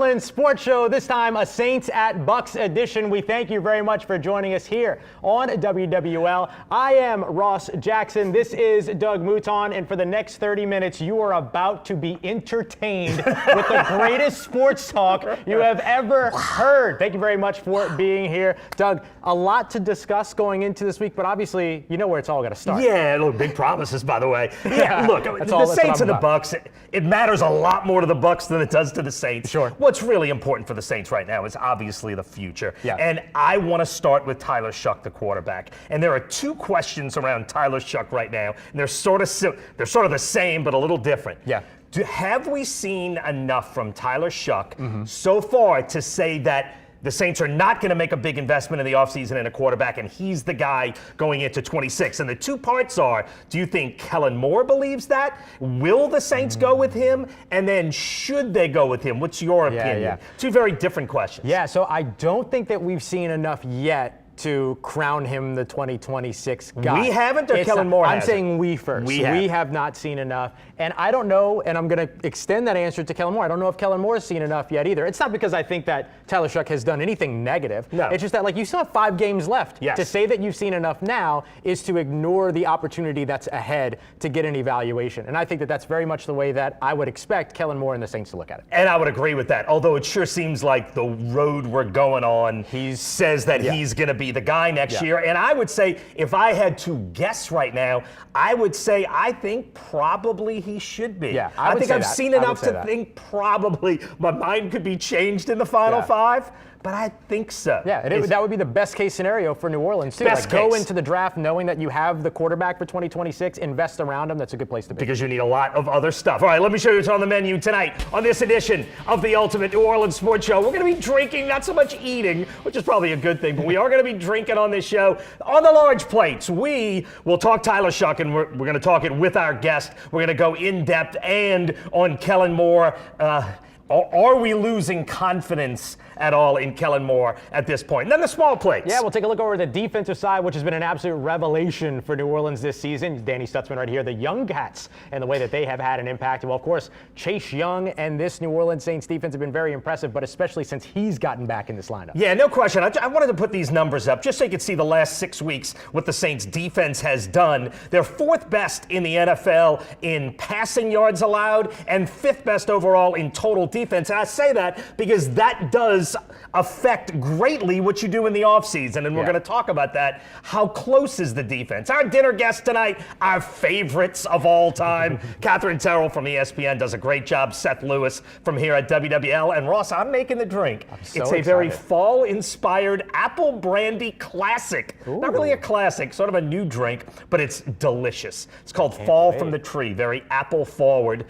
Orleans Sports Show, this time a Saints at Bucks edition. We thank you very much for joining us here on WWL. I am Ross Jackson. This is Doug Mouton, and for the next 30 minutes, you are about to be entertained with the greatest sports talk you have ever heard. Thank you very much for being here. Doug, a lot to discuss going into this week, but obviously, you know where it's all going to start. Yeah, look, big promises, by the way. Yeah, look, the Saints and the Bucks, it matters a lot more to the Bucks than it does to the Saints. Sure. What's really important for the Saints right now is obviously the future. Yeah. And I want to start with Tyler Shuck, the quarterback. And there are two questions around Tyler Shuck right now, and they're sort of the same, but a little different. Yeah. Have we seen enough from Tyler Shuck so far to say that the Saints are not going to make a big investment in the offseason in a quarterback, and he's the guy going into 26? And the two parts are, do you think Kellen Moore believes that? Will the Saints go with him? And then should they go with him? What's your opinion? Yeah. Two very different questions. Yeah, so I don't think that we've seen enough yet to crown him the 2026 guy. We haven't, or Kellen Moore I'm hasn't? saying we first. We have not seen enough. And I don't know, and I'm going to extend that answer to Kellen Moore. I don't know if Kellen Moore has seen enough yet either. It's not because I think that Tyler Shuck has done anything negative. No. It's just that, like, you still have 5 games left. Yes. To say that you've seen enough now is to ignore the opportunity that's ahead to get an evaluation. And I think that that's very much the way that I would expect Kellen Moore and the Saints to look at it. And I would agree with that, although it sure seems like the road we're going on says that he's going to be the guy next year. And I would say, if I had to guess right now, I would say I think probably he should be. Yeah, I think I've seen enough to think probably my mind could be changed in the final 5. But I think so. Yeah, that would be the best case scenario for New Orleans, too. Best go case. into the draft knowing that you have the quarterback for 2026, invest around him. That's a good place to be. Because you need a lot of other stuff. All right, let me show you what's on the menu tonight on this edition of the Ultimate New Orleans Sports Show. We're going to be drinking, not so much eating, which is probably a good thing, but we are going to be drinking on this show. On the large plates, we will talk Tyler Shuck, and we're going to talk it with our guest. We're going to go in depth and on Kellen Moore. Are we losing confidence at all in Kellen Moore at this point? And then the small plates. Yeah, we'll take a look over the defensive side, which has been an absolute revelation for New Orleans this season. Danny Stutzman right here, the Young Cats, and the way that they have had an impact. Well, of course, Chase Young and this New Orleans Saints defense have been very impressive, but especially since he's gotten back in this lineup. Yeah, no question. I wanted to put these numbers up just so you could see the last 6 weeks what the Saints defense has done. They're 4th best in the NFL in passing yards allowed and 5th best overall in total defense. And I say that because that does affect greatly what you do in the offseason, and we're going to talk about that. How close is the defense? Our dinner guest tonight, our favorites of all time, Catherine Terrell from ESPN does a great job. Seth Lewis from here at WWL. And Ross, I'm making the drink. It's a very fall-inspired apple brandy classic. Ooh. Not really a classic, sort of a new drink, but it's delicious. It's called Fall from the Tree, very apple-forward.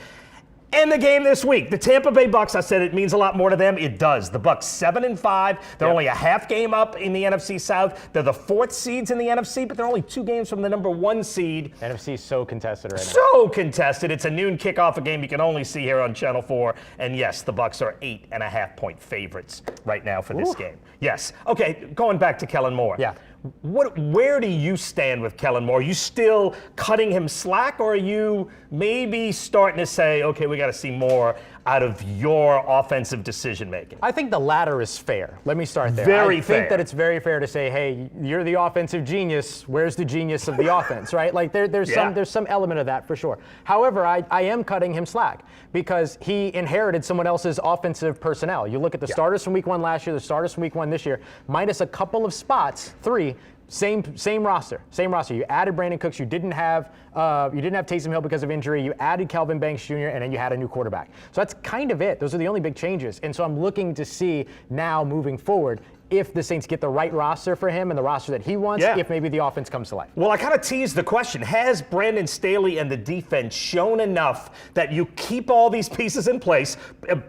And the game this week, the Tampa Bay Bucks, I said it means a lot more to them. It does. The Bucks 7-5. They're only a half game up in the NFC South. They're the 4th seeds in the NFC, but they're only 2 games from the number 1 seed. NFC is so contested right now. So contested. It's a noon kickoff, a game you can only see here on Channel 4. And yes, the Bucks are 8.5-point favorites right now for this game. Yes. Okay, going back to Kellen Moore. Yeah. Where do you stand with Kellen Moore? Are you still cutting him slack, or are you maybe starting to say, okay, we got to see more out of your offensive decision making? I think the latter is fair. Let me start there. Very I fair. think that it's very fair to say, hey, you're the offensive genius. Where's the genius of the offense, right? Like there's some element of that for sure. However, I am cutting him slack because he inherited someone else's offensive personnel. You look at the starters from week 1 last year, the starters from week 1 this year, minus a couple of spots, 3. Same roster. You added Brandon Cooks. You didn't have Taysom Hill because of injury. You added Kelvin Banks Jr. and then you had a new quarterback. So that's kind of it. Those are the only big changes. And so I'm looking to see now moving forward if the Saints get the right roster for him and the roster that he wants, if maybe the offense comes to life. Well, I kind of teased the question. Has Brandon Staley and the defense shown enough that you keep all these pieces in place,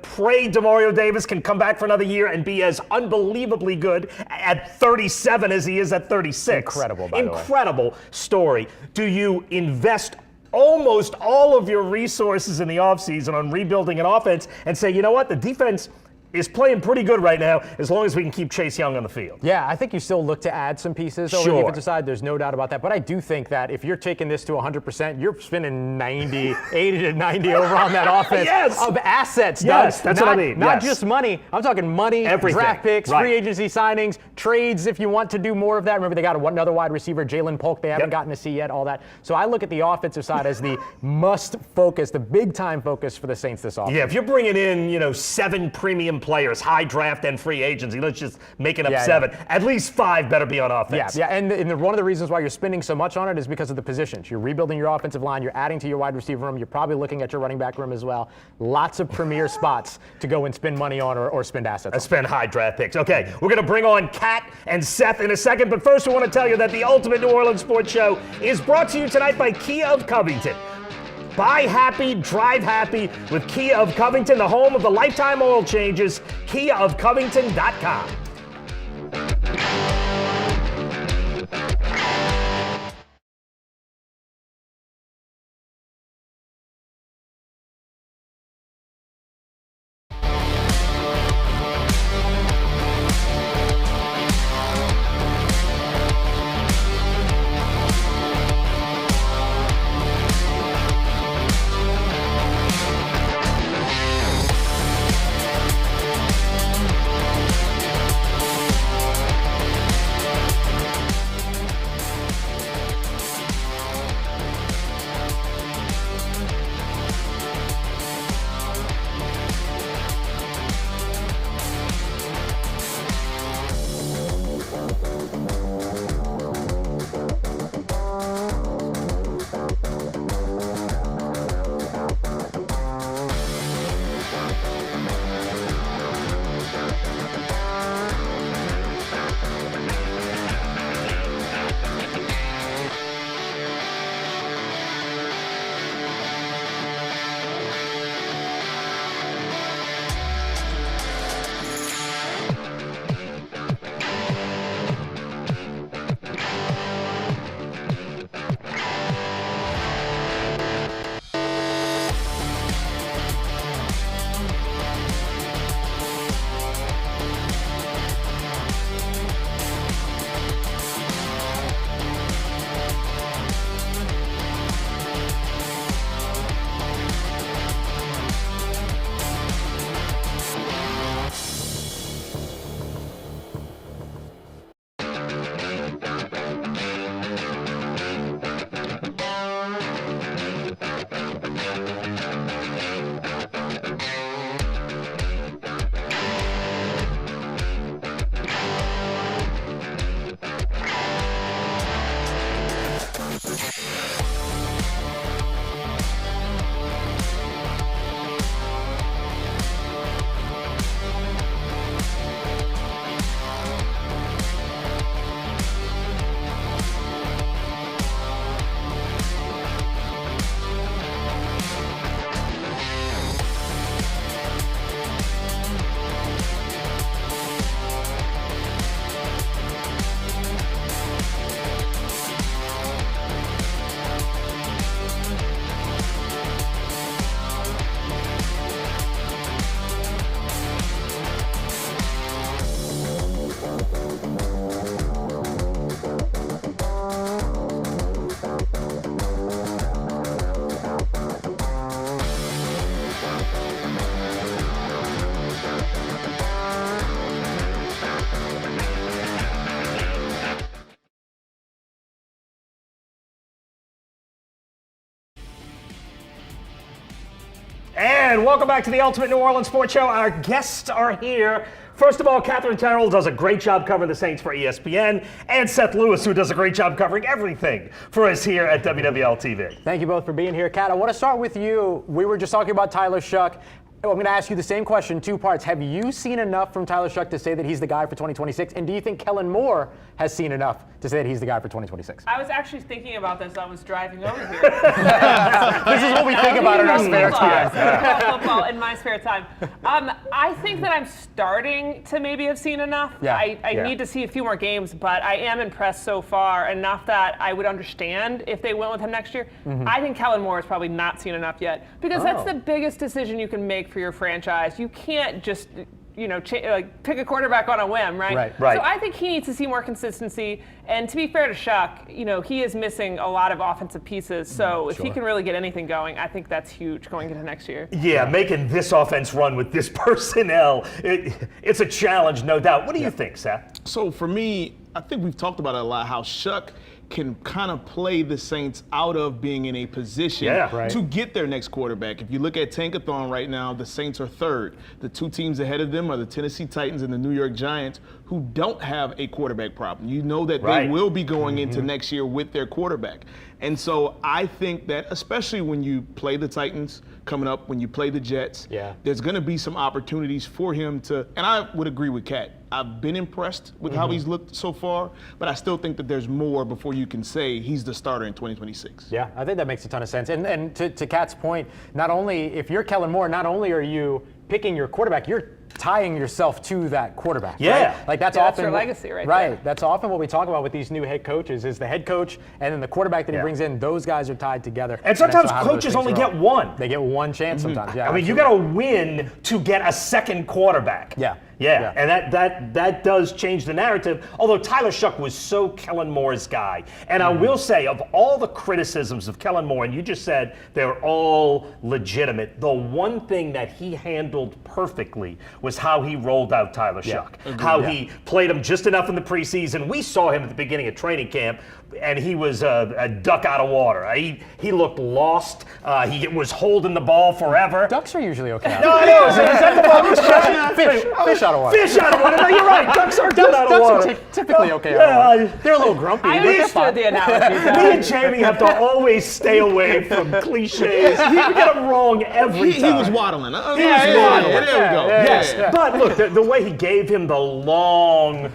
pray DeMario Davis can come back for another year and be as unbelievably good at 37 as he is at 36? Incredible, by the way. Incredible story. Do you invest almost all of your resources in the offseason on rebuilding an offense and say, you know what, the defense is playing pretty good right now as long as we can keep Chase Young on the field. Yeah, I think you still look to add some pieces over the defensive side. There's no doubt about that. But I do think that if you're taking this to 100%, you're spending 80 to 90 over on that offense of assets. Yes, that's what I mean. Not just money. I'm talking money, everything. Draft picks, free agency signings, trades if you want to do more of that. Remember, they got another wide receiver, Jalen Polk, they haven't gotten to see yet, all that. So I look at the offensive side as the must focus, the big time focus for the Saints this offseason. Yeah, if you're bringing in, 7 premium players, high draft and free agency, let's just make it up 7. At least 5 better be on offense. Yeah, and one of the reasons why you're spending so much on it is because of the positions. You're rebuilding your offensive line, you're adding to your wide receiver room, you're probably looking at your running back room as well. Lots of premier spots to go and spend money on or spend assets on. Spend high draft picks. Okay, we're going to bring on Kat and Seth in a second, but first we want to tell you that the Ultimate New Orleans Sports Show is brought to you tonight by Kia of Covington. Buy happy, drive happy with Kia of Covington, the home of the lifetime oil changes, KiaofCovington.com. And welcome back to the Ultimate New Orleans Sports Show. Our guests are here. First of all, Catherine Terrell does a great job covering the Saints for ESPN, and Seth Lewis, who does a great job covering everything for us here at WWL TV. Thank you both for being here. Kat, I want to start with you. We were just talking about Tyler Shuck. I'm going to ask you the same question, 2 parts. Have you seen enough from Tyler Shuck to say that he's the guy for 2026? And do you think Kellen Moore has seen enough to say that he's the guy for 2026? I was actually thinking about this. I was driving over here. This is what we think about in our spare time. Football in my spare time. I think that I'm starting to maybe have seen enough. Yeah. I need to see a few more games, but I am impressed so far, enough that I would understand if they went with him next year. Mm-hmm. I think Kellen Moore has probably not seen enough yet, because that's the biggest decision you can make for your franchise. You can't just pick a quarterback on a whim, right? Right. So I think he needs to see more consistency. And to be fair to Shuck, he is missing a lot of offensive pieces. So if he can really get anything going, I think that's huge going into next year. Yeah, making this offense run with this personnel, it's a challenge, no doubt. What do you think, Seth? So for me, I think we've talked about it a lot, how Shuck can kind of play the Saints out of being in a position to get their next quarterback. If you look at Tankathon right now, the Saints are third. The two teams ahead of them are the Tennessee Titans and the New York Giants, who don't have a quarterback problem. You know that they will be going into next year with their quarterback. And so I think that, especially when you play the Titans coming up, when you play the Jets, there's going to be some opportunities for him to, and I would agree with Kat. I've been impressed with how he's looked so far, but I still think that there's more before you can say he's the starter in 2026. Yeah, I think that makes a ton of sense. And to Kat's point, not only, if you're Kellen Moore, not only are you picking your quarterback, you're tying yourself to that quarterback. Yeah. Right? Like that's your legacy right there. That's often what we talk about with these new head coaches is the head coach and then the quarterback that he brings in, those guys are tied together. And sometimes coaches only get one. They get one chance sometimes. Yeah, I mean, you got to win to get a second quarterback. Yeah, and that does change the narrative. Although Tyler Shuck was so Kellen Moore's guy. And I will say, of all the criticisms of Kellen Moore, and you just said they're all legitimate, the one thing that he handled perfectly was how he rolled out Tyler Shuck. How he played him just enough in the preseason. We saw him at the beginning of training camp, and he was a duck out of water. He looked lost. He was holding the ball forever. Ducks are usually okay. No, I know. Is that the ball was Fish out of water. Fish out of water. No, you're right. Ducks are good out of water. Ducks are typically okay out of water. They're a little grumpy. I understood the analogy. Me and Jamie have to always stay away from cliches. We get them wrong every time. He was waddling. He was waddling. There we go. Yes, but look, the way he gave him the long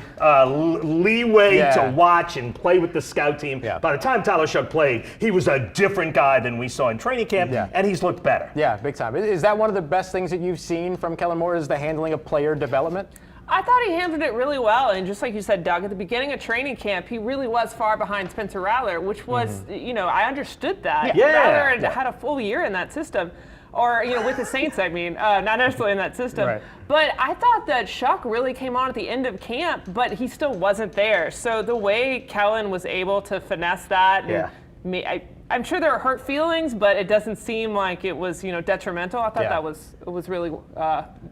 leeway to watch and play with the scout team. By the time Tyler Shuck played, he was a different guy than we saw in training camp, and he's looked better. Yeah, big time. Is that one of the best things that you've seen from Kellen Moore is the handling of player development? I thought he handled it really well, and just like you said, Doug, at the beginning of training camp, he really was far behind Spencer Rattler, which was, I understood that. Rattler had a full year in that system. Or, with the Saints, I mean, not necessarily in that system. Right. But I thought that Shuck really came on at the end of camp, but he still wasn't there. So the way Kellen was able to finesse that, and I'm sure there are hurt feelings, but it doesn't seem like it was, detrimental. I thought that was really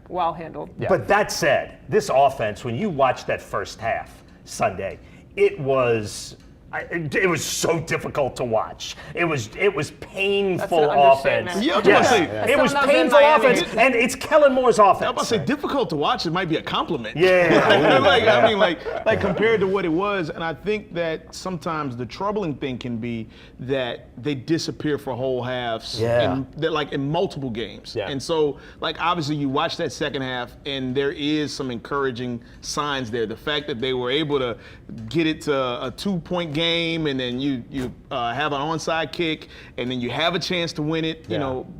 well handled. Yeah. But that said, this offense, when you watch that first half Sunday, it was so difficult to watch. It was painful offense. It was painful offense, and it's Kellen Moore's offense. I'm about to say difficult to watch. It might be a compliment. Yeah. Compared to what it was, and I think that sometimes the troubling thing can be that they disappear for whole halves. In multiple games. Yeah. And so, obviously, you watch that second half, and there is some encouraging signs there. The fact that they were able to get it to a 2-point game, and then you have an onside kick, and then you have a chance to win it,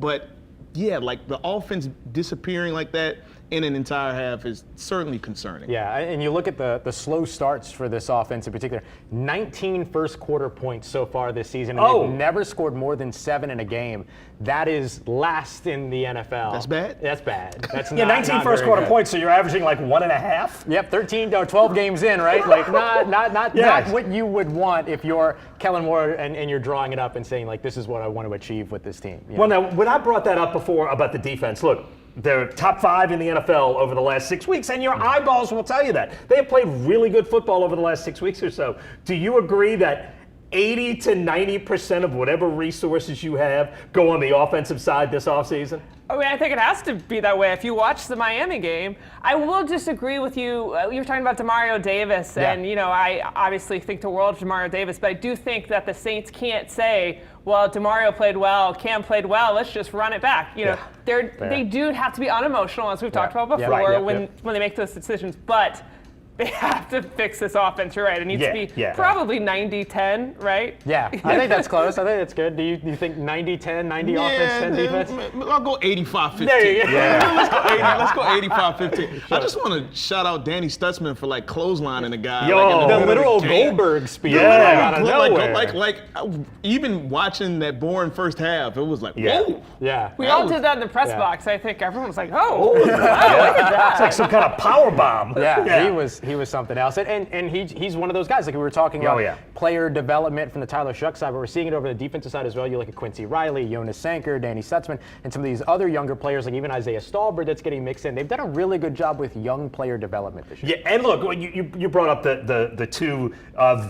but the offense disappearing like that in an entire half is certainly concerning. Yeah, and you look at the slow starts for this offense in particular. 19 first quarter points so far this season, and they've never scored more than 7 in a game. That is last in the NFL. That's bad? That's bad. That's 19 first quarter points, so you're averaging 1.5? Yep, 13 or 12 games in, right? Not what you would want if you're Kellen Moore and you're drawing it up and saying, this is what I want to achieve with this team. Well, now, when I brought that up before about the defense, look, they're top 5 in the NFL over the last 6 weeks, and your eyeballs will tell you that. They have played really good football over the last 6 weeks or so. Do you agree that 80 to 90% of whatever resources you have go on the offensive side this offseason? I think it has to be that way. If you watch the Miami game, I will disagree with you. You were talking about Demario Davis, and I obviously think the world of Demario Davis, but I do think that the Saints can't say, well, Demario played well, Cam played well, let's just run it back. They do have to be unemotional, as we've talked about before, when they make those decisions. But they have to fix this offense. You're right. It needs to be probably 90-10, right? Yeah, I think that's close. I think that's good. Do you think 90-10, 90 offense, 10 defense? I'll go 85-15. There you go. Let's go 85-15. I just want to shout out Danny Stutzman for like clotheslining the guy. The literal Goldberg speed. Out of nowhere. Like even watching that boring first half, it was like, whoa. Yeah. We all did that in the press box. I think everyone was like, oh, look at that. It's like some kind of power bomb. Yeah. He was something else. And he's one of those guys, like we were talking about player development from the Tyler Shuck side, but we're seeing it over the defensive side as well. You look at Quincy Riley, Jonas Sanker, Danny Stutzman, and some of these other younger players, like even Isaiah Stallbird that's getting mixed in. They've done a really good job with young player development this year. Yeah, and look, you brought up the two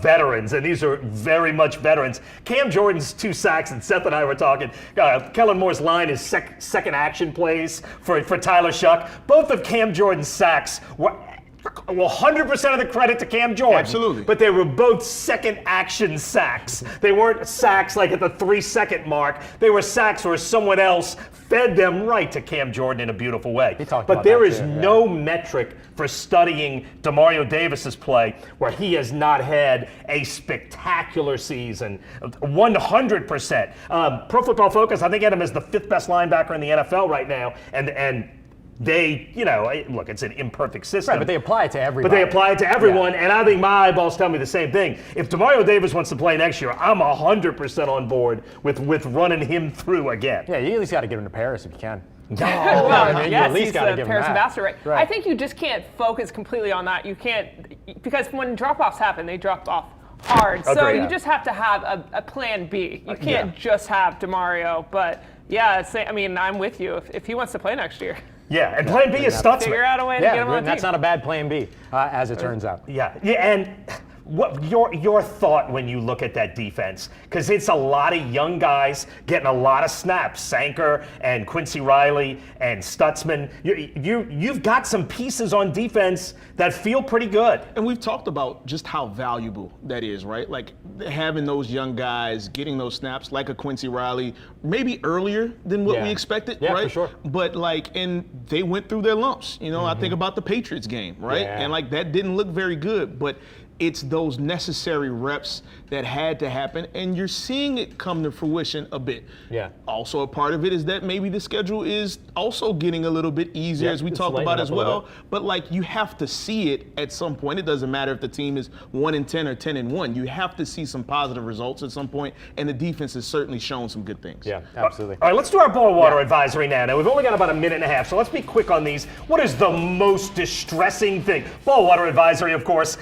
veterans, and these are very much veterans. Cam Jordan's 2 sacks, and Seth and I were talking. Kellen Moore's line is second action plays for Tyler Shuck. Both of Cam Jordan's sacks were 100% of the credit to Cam Jordan. Absolutely. But they were both second action sacks. They weren't sacks like at the 3-second mark. They were sacks where someone else fed them right to Cam Jordan in a beautiful way. But there is no metric for studying Demario Davis's play where he has not had a spectacular season. 100%. Pro Football Focus, I think, had him as the 5th best linebacker in the NFL right now. And they, look, it's an imperfect system. Right, but they apply it to everybody. And I think my eyeballs tell me the same thing. If Demario Davis wants to play next year, I'm 100% on board with running him through again. Yeah, you at least got to get him to Paris if you can. Well, you at least got to give him Paris that. ambassador, right? I think you just can't focus completely on that. You can't, because when drop-offs happen, they drop off hard. So you just have to have a plan B. You can't just have Demario. But I'm with you. If he wants to play next year. Yeah, and plan B is Stutzman. Figure out a way to get him on the team. That's not a bad plan B, as it turns out. Yeah, and what your thought when you look at that defense? Because it's a lot of young guys getting a lot of snaps. Sanker and Quincy Riley and Stutzman. You've got some pieces on defense that feel pretty good. And we've talked about just how valuable that is, right? Like having those young guys getting those snaps, like a Quincy Riley, maybe earlier than what we expected, right? For sure. But and they went through their lumps. I think about the Patriots game, right? Yeah. And that didn't look very good, but it's those necessary reps that had to happen, and you're seeing it come to fruition a bit. Yeah. Also, a part of it is that maybe the schedule is also getting a little bit easier, as we talked about as well. But you have to see it at some point. It doesn't matter if the team is 1-10 or 10-1. You have to see some positive results at some point, and the defense has certainly shown some good things. Yeah, absolutely. All right, let's do our boil water advisory now. Now, we've only got about a minute and a half, so let's be quick on these. What is the most distressing thing? Boil water advisory, of course.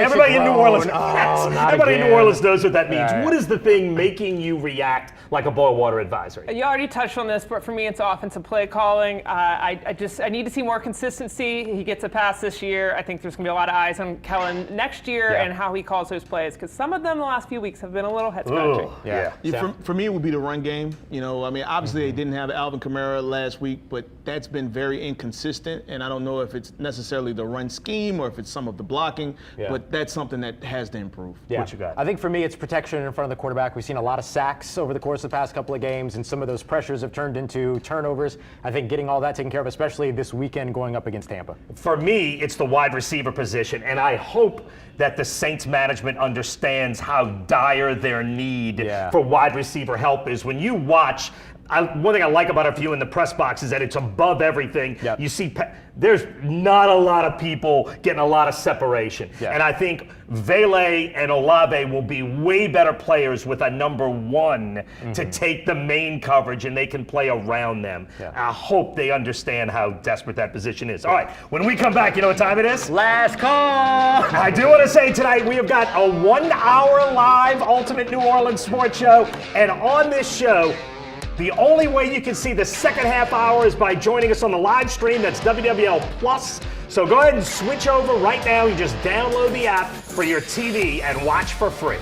Everybody in New Orleans, everybody in New Orleans knows what that means. Yeah. What is the thing making you react like a boil water advisory? You already touched on this, but for me, it's offensive play calling. I need to see more consistency. He gets a pass this year. I think there's going to be a lot of eyes on Kellen next year and how he calls those plays, because some of them the last few weeks have been a little head scratching. For me, it would be the run game. Obviously they didn't have Alvin Kamara last week, but that's been very inconsistent, and I don't know if it's necessarily the run scheme or if it's some of the blocking, but that's something that has to improve. Yeah. What you got? I think for me, it's protection in front of the quarterback. We've seen a lot of sacks over the course of the past couple of games, and some of those pressures have turned into turnovers. I think getting all that taken care of, especially this weekend going up against Tampa. For me, it's the wide receiver position, and I hope that the Saints management understands how dire their need for wide receiver help is. When you watch, one thing I like about a view in the press box is that it's above everything. Yep. You see, there's not a lot of people getting a lot of separation. Yep. And I think Vele and Olave will be way better players with a number one to take the main coverage, and they can play around them. Yeah. I hope they understand how desperate that position is. All right, when we come back, you know what time it is? Last call! I do want to say tonight we have got a 1-hour live Ultimate New Orleans sports show, and on this show, the only way you can see the second half hour is by joining us on the live stream. That's WWL Plus. So go ahead and switch over right now. You just download the app for your TV and watch for free.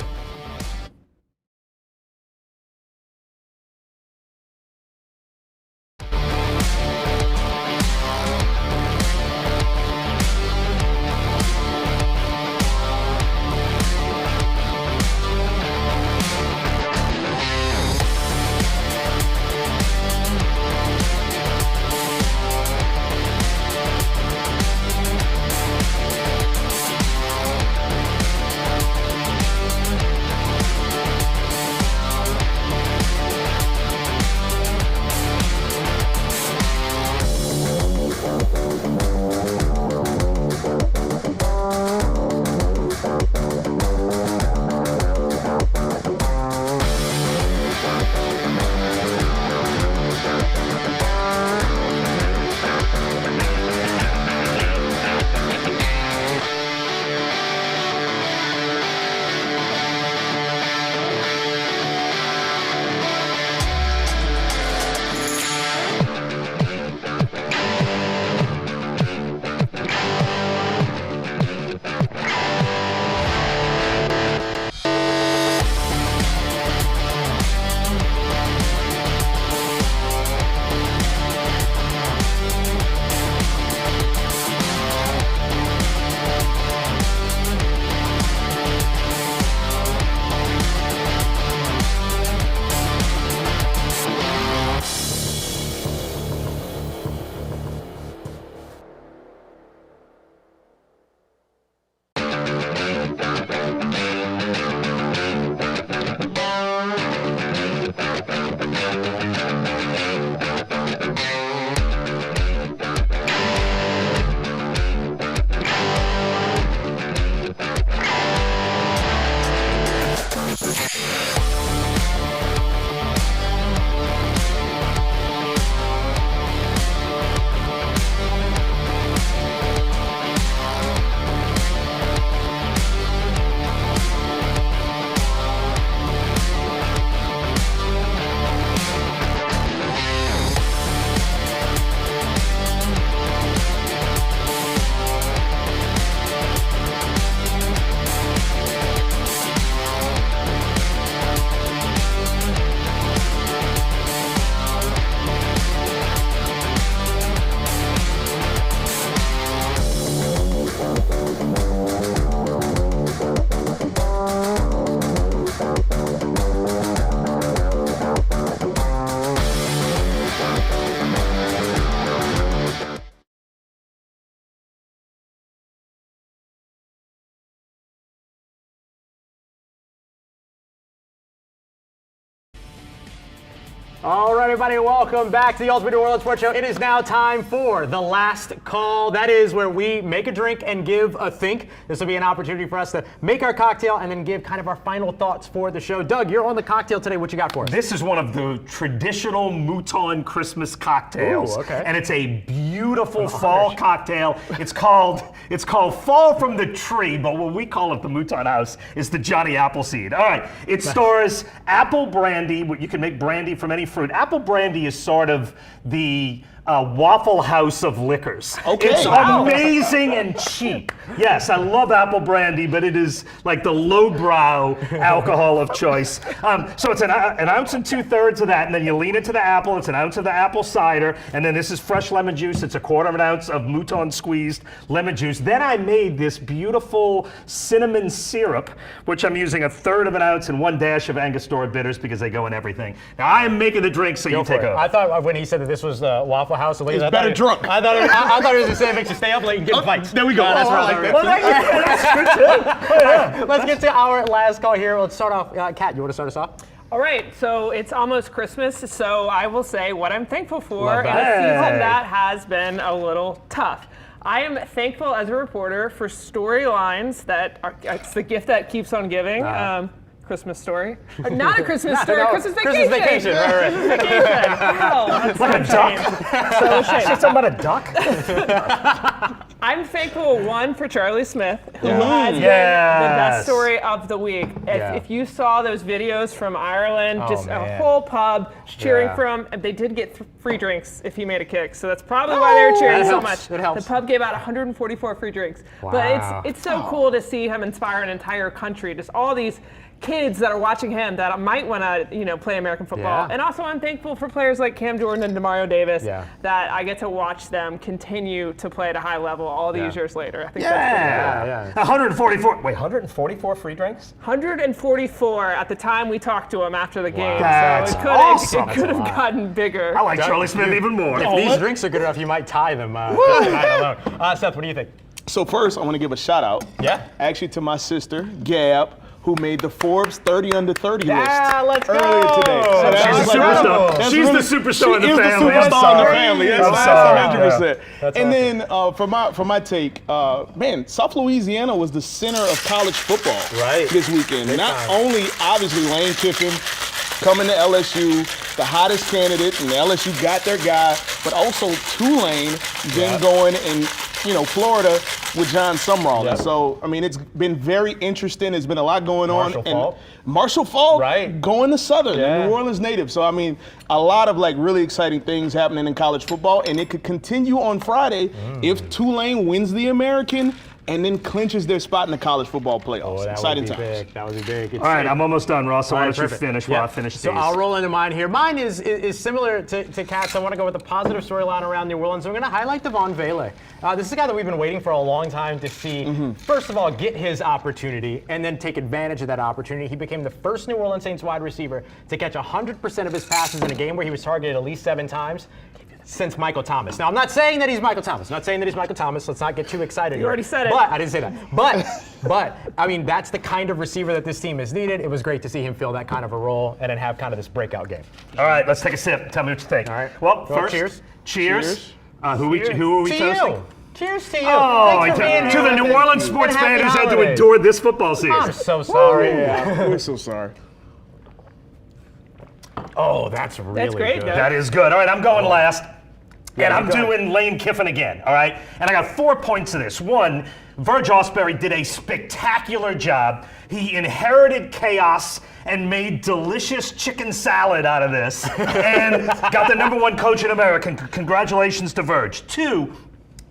All right, everybody, welcome back to the Ultimate New Orleans Sports Show. It is now time for the last call. That is where we make a drink and give a think. This will be an opportunity for us to make our cocktail and then give kind of our final thoughts for the show. Doug, you're on the cocktail today. What you got for us? This is one of the traditional Mouton Christmas cocktails. Ooh, okay. And it's a beautiful fall cocktail. It's called Fall from the Tree, but what we call it the Mouton House is the Johnny Appleseed. All right, it stores apple brandy. You can make brandy from any fruit. Apple brandy is sort of the Waffle House of liquors. Okay. It's amazing and cheap. Yes, I love apple brandy, but it is like the lowbrow alcohol of choice. So it's an ounce and 2/3 of that, and then you lean into the apple. It's an ounce of the apple cider, and then this is fresh lemon juice. It's a 1/4 of an ounce of Mouton squeezed lemon juice. Then I made this beautiful cinnamon syrup, which I'm using 1/3 of an ounce and 1 dash of Angostura bitters because they go in everything. Now I am making the drink, so you take over. I thought when he said that this was Waffle House, it's better drunk. I thought it was the same. Makes you stay up late and get fights. There we go. That's I right. like Well, That's good too. Let's get to our last call here. Let's start off. Kat, you want to start us off? All right, so it's almost Christmas, so I will say what I'm thankful for Love in that. a season that has been a little tough. I am thankful as a reporter for storylines that are, it's the gift that keeps on giving. Christmas story. Not a Christmas story, No, Christmas Christmas vacation. vacation, right. Vacation. Oh, that's Like a so duck. shame. So shame. Is something about a duck? I'm thankful, one, for Charlie Smith, who has been the Yes. best story of the week. If you saw those videos from Ireland, just a man. whole pub cheering for him, and they did get free drinks if he made a kick. So that's probably why they were cheering that so helps. much. It helps. The pub gave out 144 free drinks. Wow. But it's so cool to see him inspire an entire country. Just all these kids that are watching him that might want to, play American football. Yeah. And also I'm thankful for players like Cam Jordan and Demario Davis that I get to watch them continue to play at a high level all these years later. I think that's pretty cool. 144. Wait, 144 free drinks? 144 at the time we talked to him after the game. That's So awesome. it could have gotten bigger. I like Charlie Smith even more. If these drinks are good enough, you might tie them tonight alone. Seth, what do you think? So first, I want to give a shout out. Yeah. Actually, to my sister Gab, who made the Forbes 30 Under 30 list let's go. earlier today. So That's She's the superstar. That's She's really- the superstar in the She is family. the I'm superstar in the sorry. family. Yes, I'm that's sorry. 100%. And then for my take, man, South Louisiana was the center of college football this weekend. Not only obviously Lane Kiffin coming to LSU, the hottest candidate, and LSU got their guy, but also Tulane then going and Florida with John Sumrall. And so, I mean, it's been very interesting. There's been a lot going on. Marshall Faulk going to Southern, a New Orleans native. So, I mean, a lot of really exciting things happening in college football, and it could continue on Friday if Tulane wins the American and then clinches their spot in the college football playoffs. Exciting times. That would be big. All right, I'm almost done, Ross. So why don't you perfect. finish while I finish these? So I'll roll into mine here. Mine is similar to Kat's. I want to go with a positive storyline around New Orleans. So we're going to highlight Devon Vele. This is a guy that we've been waiting for a long time to see, first of all, get his opportunity and then take advantage of that opportunity. He became the first New Orleans Saints wide receiver to catch 100% of his passes in a game where he was targeted at least 7 times. Since Michael Thomas. Now, I'm not saying that he's Michael Thomas. Let's not get too excited. You already said it. But I didn't say that. But I mean, that's the kind of receiver that this team has needed. It was great to see him fill that kind of a role and then have kind of this breakout game. All right, let's take a sip. Tell me what you think. All right. Well, Well, first, cheers. Who are we toasting? Cheers to you. Oh, Thanks for being to here the with New us. Orleans And sports happy fan who's had to holidays. endure this football season. I'm so sorry. We're so sorry. Oh, that's really That's great, good. Doug. That is good. All right, I'm going last. And I'm you go. doing Lane Kiffin again, all right? And I got 4 points to this. One, Verge Osberry did a spectacular job. He inherited chaos and made delicious chicken salad out of this and got the #1 coach in America. Congratulations to Verge. 2,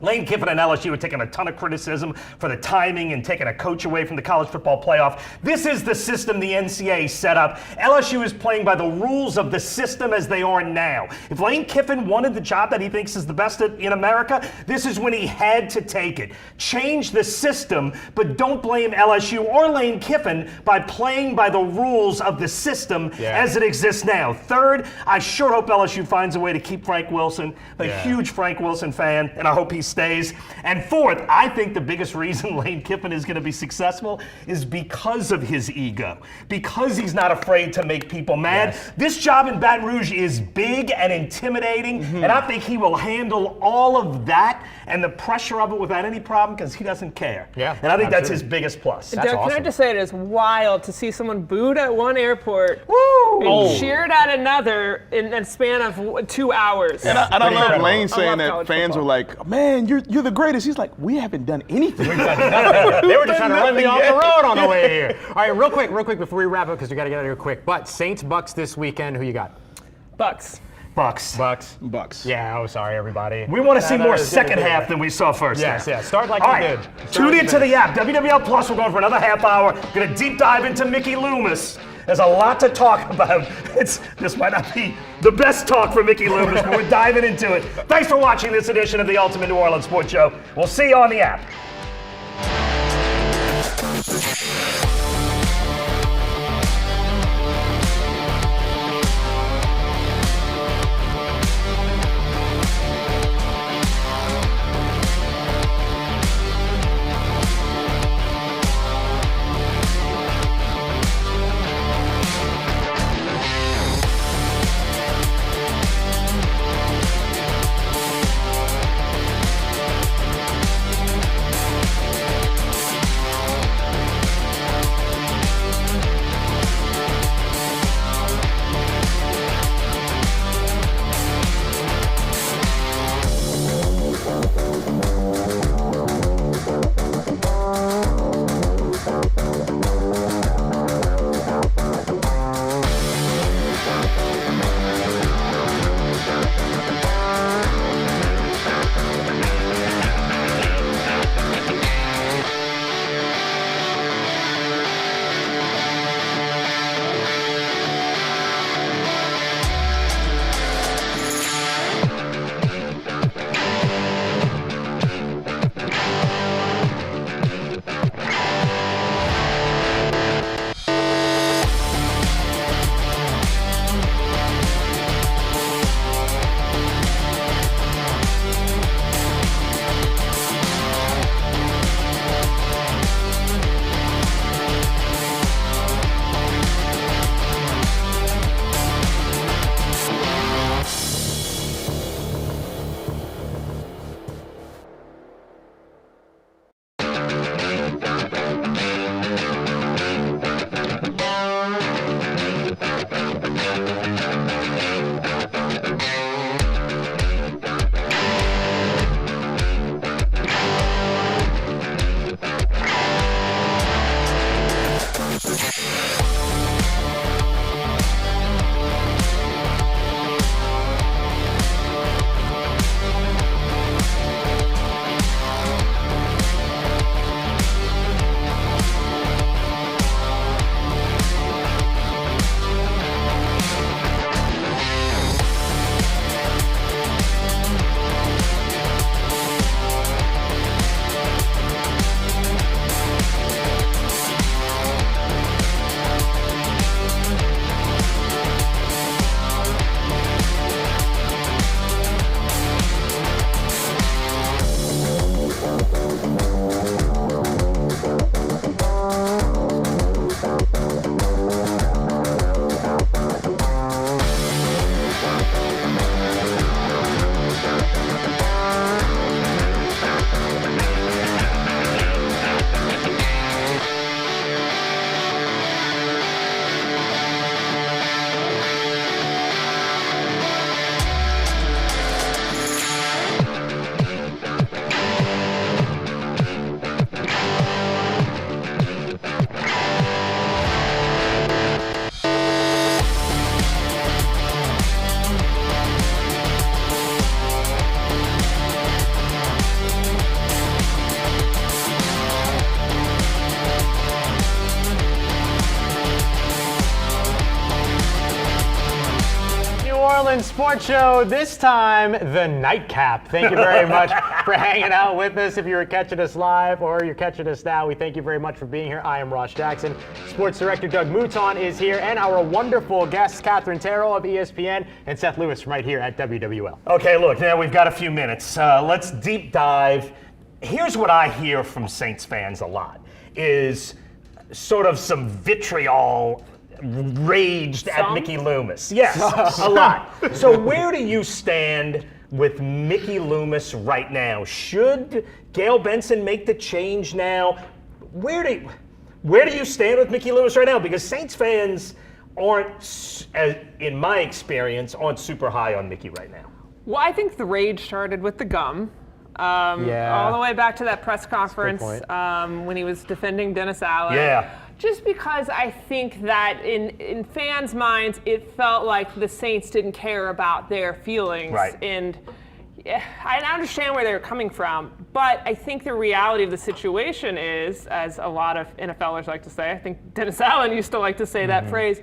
Lane Kiffin and LSU are taking a ton of criticism for the timing and taking a coach away from the college football playoff. This is the system the NCAA set up. LSU is playing by the rules of the system as they are now. If Lane Kiffin wanted the job that he thinks is the best in America, this is when he had to take it. Change the system, but don't blame LSU or Lane Kiffin by playing by the rules of the system as it exists now. Third, I sure hope LSU finds a way to keep Frank Wilson. I'm a huge Frank Wilson fan, and I hope he stays. And fourth, I think the biggest reason Lane Kiffin is going to be successful is because of his ego, because he's not afraid to make people mad. Yes. This job in Baton Rouge is big and intimidating, and I think he will handle all of that and the pressure of it without any problem because he doesn't care. Yeah, and I think that's his biggest plus. Doug, awesome. can I just say it is wild to see someone booed at one airport Woo! and cheered at another in a span of 2 hours. And I love Lane saying that college fans football. were like, man, you're the greatest. He's like, we haven't done anything. They were just trying to run me off the road on the way here. All right, real quick before we wrap up because we got to get out of here quick. But Saints-Bucs this weekend, who you got? Bucks. Bucks. Yeah, oh, sorry, everybody. We want to see more second half than we saw first half. Yes, start like All we right, did. tune into the app, WWL Plus. We're going for another half hour. Going to deep dive into Mickey Loomis. There's a lot to talk about. This might not be the best talk for Mickey Loomis, but we're diving into it. Thanks for watching this edition of the Ultimate New Orleans Sports Show. We'll see you on the app. Allen Sports Show, this time the nightcap. Thank you very much for hanging out with us. If you were catching us live or you're catching us now, we thank you very much for being here. I am Ross Jackson. Sports Director Doug Mouton is here, and our wonderful guests, Catherine Terrell of ESPN and Seth Lewis from right here at WWL. Okay, look, now we've got a few minutes. Let's deep dive. Here's what I hear from Saints fans a lot, is sort of some vitriol raged at Mickey Loomis. Yes, a lot. So where do you stand with Mickey Loomis right now? Should Gail Benson make the change now? Where do you stand with Mickey Loomis right now? Because Saints fans aren't, in my experience, aren't super high on Mickey right now. Well, I think the rage started with the gum. All the way back to that press conference when he was defending Dennis Allen. Yeah. Just because I think that in fans' minds, it felt like the Saints didn't care about their feelings. Right. And I understand where they're coming from, but I think the reality of the situation is, as a lot of NFLers like to say, I think Dennis Allen used to like to say that phrase,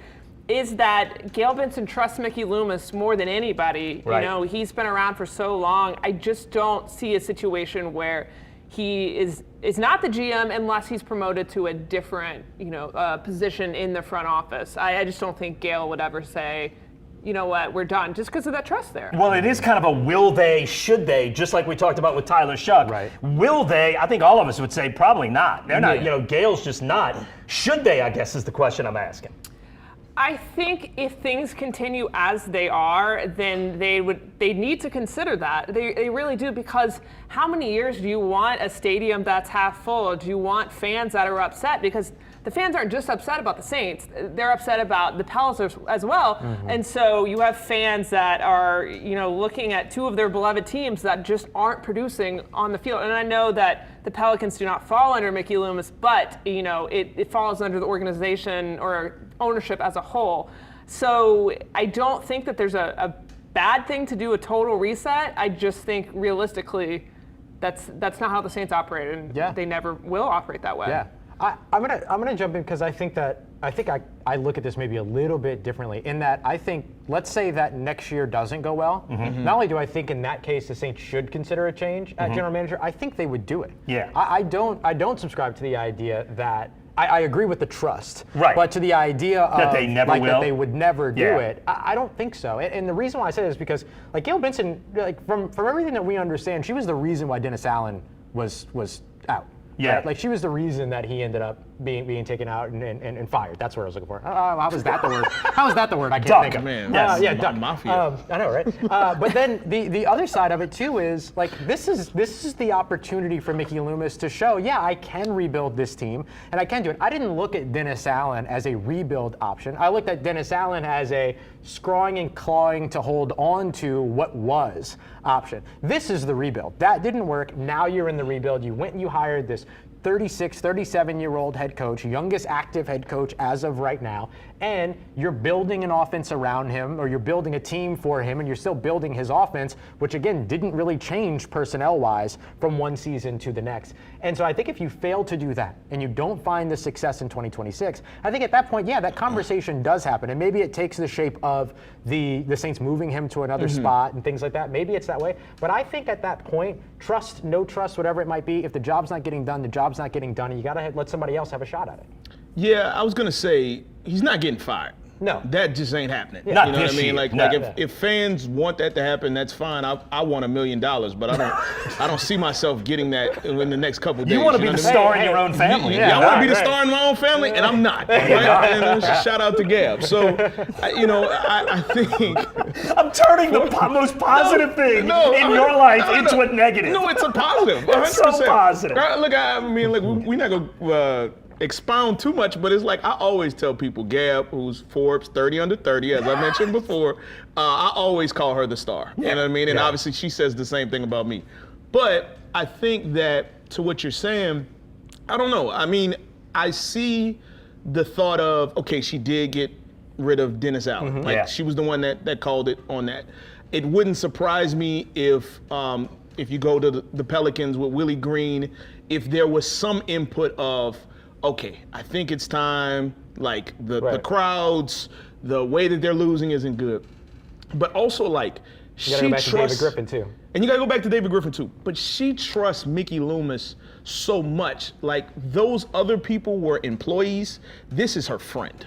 is that Gail Benson trusts Mickey Loomis more than anybody. Right. You know, he's been around for so long. I just don't see a situation where he is not the GM unless he's promoted to a different, position in the front office. I just don't think Gail would ever say, you know what, we're done, just because of that trust there. Well, it is kind of a will they, should they, just like we talked about with Tyler Shuck. Right. Will they? I think all of us would say probably not. They're not, Gail's just not. Should they, I guess, is the question I'm asking. I think if things continue as they are, then they need to consider that. They really do, because how many years do you want a stadium that's half full? Do you want fans that are upset? Because the fans aren't just upset about the Saints, they're upset about the Pelicans as well. And so you have fans that are, looking at two of their beloved teams that just aren't producing on the field. And I know that the Pelicans do not fall under Mickey Loomis, but it falls under the organization or ownership as a whole. So I don't think that there's a bad thing to do a total reset. I just think realistically, that's not how the Saints operate, and they never will operate that way. Yeah. I'm gonna jump in because I think I look at this maybe a little bit differently, in that I think, let's say that next year doesn't go well. Not only do I think in that case the Saints should consider a change at general manager, I think they would do it. Yeah. I don't subscribe to the idea that I agree with the trust, right? But to the idea of that they never will, that they would never do it, I don't think so. And the reason why I say this is because, like, Gail Benson, like from everything that we understand, she was the reason why Dennis Allen was out. Yeah. Right? Like, she was the reason that he ended up being taken out and fired. That's what I was looking for. How was that the word? How was that the word? I can't think of. Man, duck. Mafia. I know, right? But then the other side of it too is, like, this is the opportunity for Mickey Loomis to show, I can rebuild this team and I can do it. I didn't look at Dennis Allen as a rebuild option. I looked at Dennis Allen as a scrawling and clawing to hold on to what was option. This is the rebuild. That didn't work. Now you're in the rebuild. You went and you hired this 36, 37-year-old head coach, youngest active head coach as of right now, and you're building an offense around him, or you're building a team for him, and you're still building his offense, which again didn't really change personnel-wise from one season to the next. And so I think if you fail to do that and you don't find the success in 2026, I think at that point, that conversation does happen, and maybe it takes the shape of the Saints moving him to another spot and things like that. Maybe it's that way, but I think at that point, trust, no trust, whatever it might be, if the job's not getting done, the job's not getting done, and you gotta let somebody else have a shot at it. Yeah, I was gonna say he's not getting fired. No, that just ain't happening. Not you know this what I mean? year. Like if fans want that to happen, that's fine. I want $1 million, but I don't see myself getting that in the next couple days. You want to be the star in your own family. I want to be the star in my own family, and I'm not. Right? And shout out to Gab. So, I think I'm turning the most positive thing in your life into a negative. No, it's a positive. 100%. It's so positive. Look, I mean, like, we're not gonna expound too much, but it's like I always tell people, Gab, who's Forbes 30 under 30, as I mentioned before, I always call her the star. You know what I mean? And obviously she says the same thing about me. But I think that, to what you're saying, I don't know. I mean, I see the thought of, okay, she did get rid of Dennis Allen. She was the one that called it on that. It wouldn't surprise me if you go to the Pelicans with Willie Green, if there was some input of, okay, I think it's time, like the crowds, the way that they're losing isn't good. but also like You gotta go back to David Griffin too. And you gotta go back to David Griffin too. But she trusts Mickey Loomis so much. Like those other people were employees. This is her friend.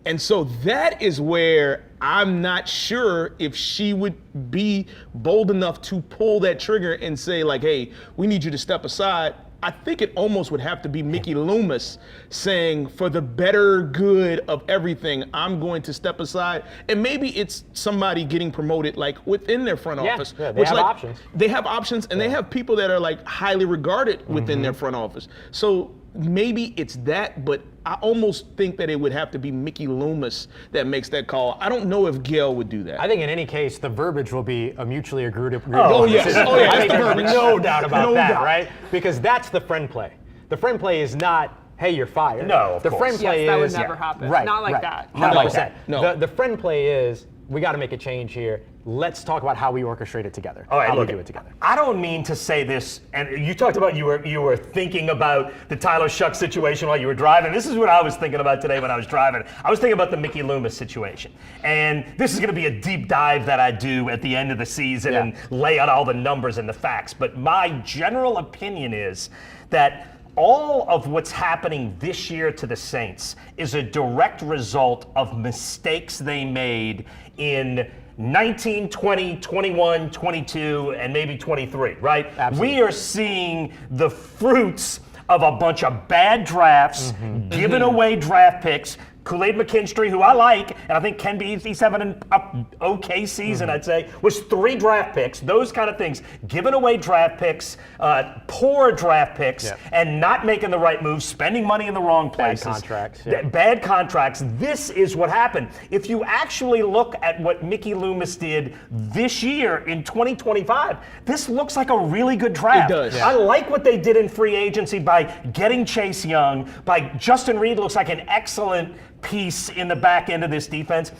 And so that is where I'm not sure if she would be bold enough to pull that trigger and say like, hey, we need you to step aside. I think it almost would have to be Mickey Loomis saying, for the better good of everything, I'm going to step aside. And maybe it's somebody getting promoted like within their front office. Yeah, they have options. They have options, and they have people that are like highly regarded within their front office. So maybe it's that, but I almost think that it would have to be Mickey Loomis that makes that call. I don't know if Gail would do that. I think in any case, the verbiage will be a mutually agreed upon. Oh, yes. Oh, yeah. I think That's the there's verbiage. no doubt about No that, doubt. right? Because that's the friend play. The friend play is not, hey, you're fired. No, of the course. friend play Yes, that would is never happen. Right, Not like right. that. Not like 100%. that. No. The friend play is, we got to make a change here. Let's talk about how we orchestrate it together. All right, how look, we do it together. I don't mean to say this, and you talked about you were thinking about the Tyler Shuck situation while you were driving. This is what I was thinking about today when I was driving. I was thinking about the Mickey Loomis situation. And this is going to be a deep dive that I do at the end of the season and lay out all the numbers and the facts. But my general opinion is that all of what's happening this year to the Saints is a direct result of mistakes they made in 19, 20, 21, 22, and maybe 23, right? Absolutely. We are seeing the fruits of a bunch of bad drafts, giving away draft picks. Kool-Aid McKinstry, who I like, and I think he's having an okay season, I'd say, was 3 draft picks, those kind of things. Giving away draft picks, poor draft picks, and not making the right moves, spending money in the wrong places. Bad contracts. Bad contracts. This is what happened. If you actually look at what Mickey Loomis did this year in 2025, this looks like a really good draft. It does. I like what they did in free agency by getting Chase Young, by Justin Reed looks like an excellent piece in the back end of this defense.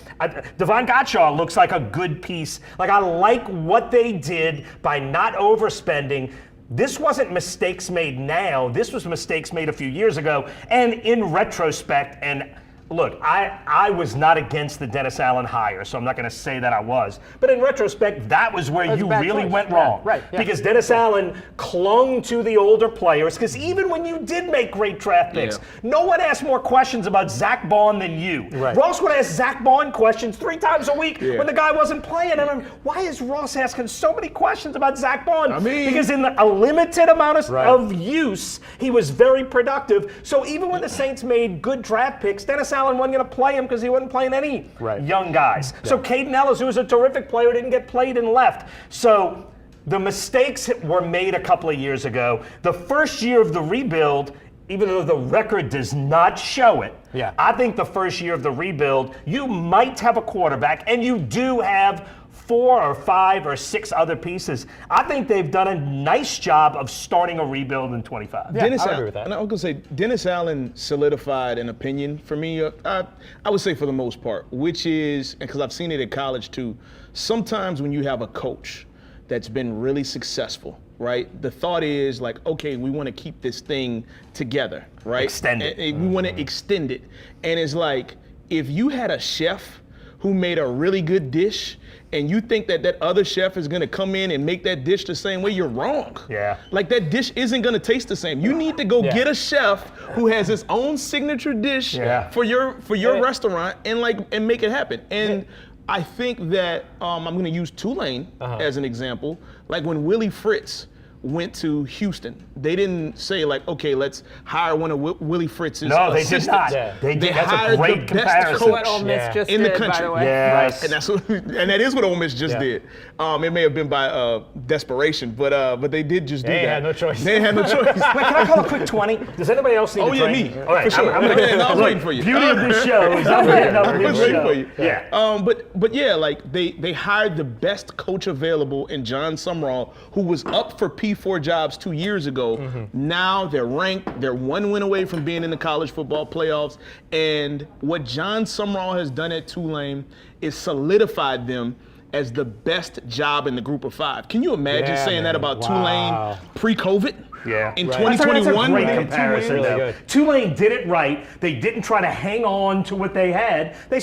Devon Gottschall looks like a good piece. Like, I like what they did by not overspending. This wasn't mistakes made now. This was mistakes made a few years ago. And in retrospect, and look, I was not against the Dennis Allen hire, so I'm not going to say that I was. But in retrospect, that was where you really went wrong. Right. Yeah. Because Dennis Allen clung to the older players, because even when you did make great draft picks, no one asked more questions about Zach Bond than you. Right. Ross would ask Zach Bond questions 3 times a week when the guy wasn't playing. And I'm, why is Ross asking so many questions about Zach Bond? I mean, because in a limited amount of use, he was very productive. So even when the Saints made good draft picks, Dennis Allen wasn't going to play him because he wasn't playing any young guys. So Caden Ellis, who was a terrific player, didn't get played and left. So the mistakes were made a couple of years ago. The first year of the rebuild, even though the record does not show it, I think the first year of the rebuild, you might have a quarterback, and you do have 4 or 5 or 6 other pieces. I think they've done a nice job of starting a rebuild in 25. Yeah, I agree with that. And I was gonna say Dennis Allen solidified an opinion for me. I would say for the most part, which is, because I've seen it at college too. Sometimes when you have a coach that's been really successful, right? The thought is like, okay, we want to keep this thing together, right? Extend it. And we want to extend it. And it's like, if you had a chef who made a really good dish, and you think that that other chef is gonna come in and make that dish the same way, you're wrong. Yeah. Like, that dish isn't gonna taste the same. You need to go get a chef who has his own signature dish for your restaurant and make it happen. And I think that I'm gonna use Tulane as an example. Like, when Willie Fritz went to Houston, they didn't say like, okay, let's hire one of Willie Fritz's assistants. Did not. Yeah. They did. That's hired a great the best comparison. coach What Ole Miss just in the did, country. by the way. Yes. And that is what Ole Miss just did. It may have been by desperation, but they did just do that. They had no choice. They had no choice. Wait, can I call a quick 20? Does anybody else need Oh, a yeah, drink? me. All right, For sure. I'm gonna, I was waiting for you. Beauty of this show is I'm getting up I this was waiting show. for you. Yeah. But yeah, like they hired the best coach available in John Sumrall, who was up for P4 jobs 2 years ago. Now they're ranked. They're 1 win away from being in the college football playoffs. And what John Sumrall has done at Tulane is solidified them as the best job in the group of 5. Can you imagine saying that about Tulane pre-COVID? Yeah. In Right. 2021, That's a when great they had 2 comparison. wins? Really good. Tulane did it right. They didn't try to hang on to what they had. They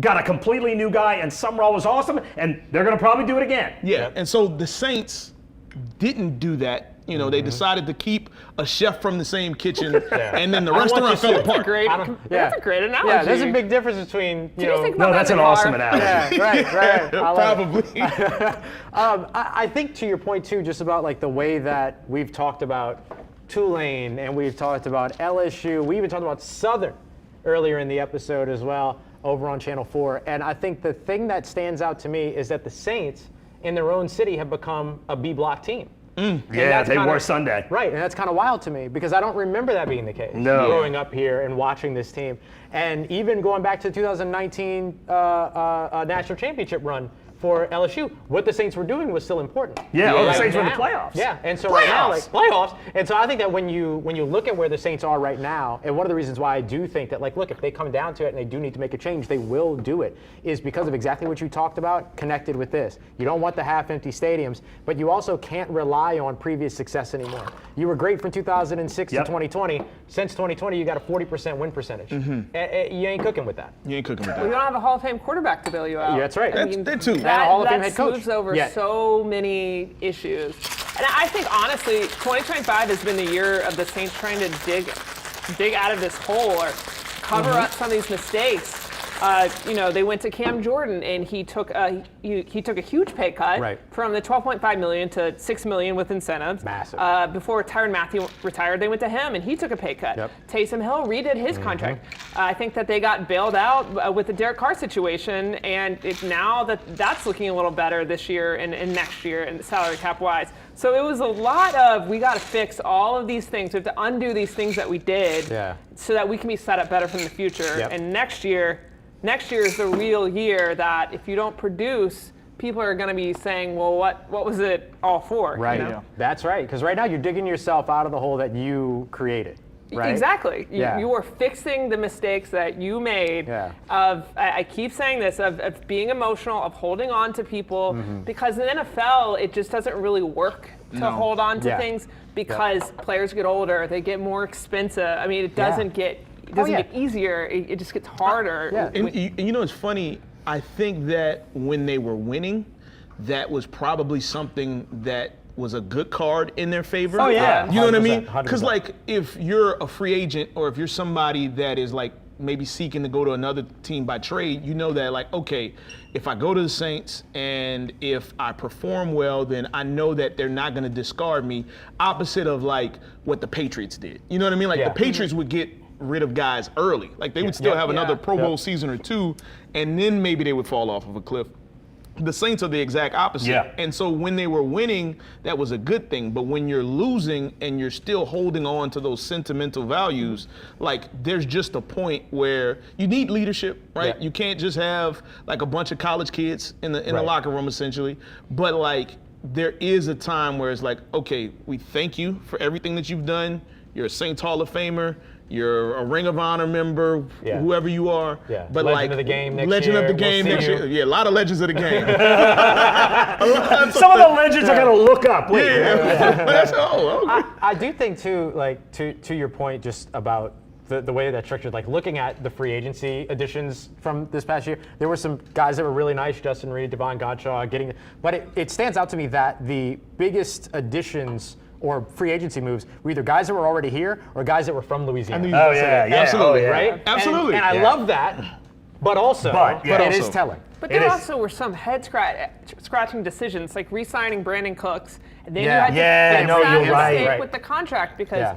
got a completely new guy, and Summerall was awesome, and they're going to probably do it again. Yeah, and so the Saints didn't do that. You know, they decided to keep a chef from the same kitchen, and then the restaurant fell apart. That's a great analogy. Yeah, there's a big difference between, No, that's an awesome analogy. Yeah, right. Probably. I think to your point too, just about like the way that we've talked about Tulane and we've talked about LSU, we even talked about Southern earlier in the episode as well over on Channel 4. And I think the thing that stands out to me is that the Saints in their own city have become a B block team. Yeah, they were Sunday. Right, and that's kind of wild to me because I don't remember that being the case. No. Growing up here and watching this team. And even going back to the 2019 national championship run for LSU, what the Saints were doing was still important. Yeah, the Saints were in the playoffs. Yeah, and so right now, playoffs. And so I think that when you look at where the Saints are right now, and one of the reasons why I do think that, like, look, if they come down to it and they do need to make a change, they will do it, is because of exactly what you talked about, connected with this. You don't want the half-empty stadiums, but you also can't rely on previous success anymore. You were great from 2006 to 2020. Since 2020, you got a 40% win percentage. You ain't cooking with that. You ain't cooking with that. We don't have a Hall of Fame quarterback to bail you out. Yeah, that's right. That too. And a Hall of Fame That head coach. smooths over so many issues. And I think, honestly, 2025 has been the year of the Saints trying to dig out of this hole or cover up some of these mistakes. They went to Cam Jordan, and he took a huge pay cut from the $12.5 million to $6 million with incentives. Massive. Before Tyrann Mathieu retired, they went to him, and he took a pay cut. Taysom Hill redid his contract. I think that they got bailed out with the Derek Carr situation, and now that's looking a little better this year and next year, and salary cap wise. So it was a lot of, we got to fix all of these things. We have to undo these things that we did so that we can be set up better for the future. And next year is the real year that if you don't produce, people are going to be saying, well, what was it all for? Right. You know? That's right. Because right now you're digging yourself out of the hole that you created. Right? Exactly. You are fixing the mistakes that you made I keep saying this, of being emotional, of holding on to people, because in the NFL, it just doesn't really work to hold on to things because players get older, they get more expensive. I mean, it doesn't get easier, it just gets harder. And you know, it's funny, I think that when they were winning, that was probably something that was a good card in their favor. Oh, yeah. You know what I mean? 100%. Because, like, if you're a free agent or if you're somebody that is, like, maybe seeking to go to another team by trade, you know that, like, okay, if I go to the Saints and if I perform well, then I know that they're not going to discard me, opposite of, like, what the Patriots did. You know what I mean? Like, the Patriots would get rid of guys early. Like, they would still have another Pro Bowl season or two, and then maybe they would fall off of a cliff. The Saints are the exact opposite. And so when they were winning, that was a good thing. But when you're losing and you're still holding on to those sentimental values, like, there's just a point where you need leadership, right? You can't just have like a bunch of college kids in the locker room, essentially. But, like, there is a time where it's like, okay, we thank you for everything that you've done. You're a Saints Hall of Famer. You're a Ring of Honor member, whoever you are. But legend of the game next legend year. of the game next year. Yeah, a lot of legends of the game. Some of the legends I got to look up. Wait. I do think too, like to your point, just about the way that's structured, like looking at the free agency additions from this past year, there were some guys that were really nice, Justin Reed, Devon Godshaw, but it stands out to me that the biggest additions or free agency moves were either guys that were already here or guys that were from Louisiana. Absolutely. Right? Absolutely. And I love that, but also, it is telling. But there also were some head-scratching decisions, like re-signing Brandon Cooks. And then you had to fix that mistake with the contract because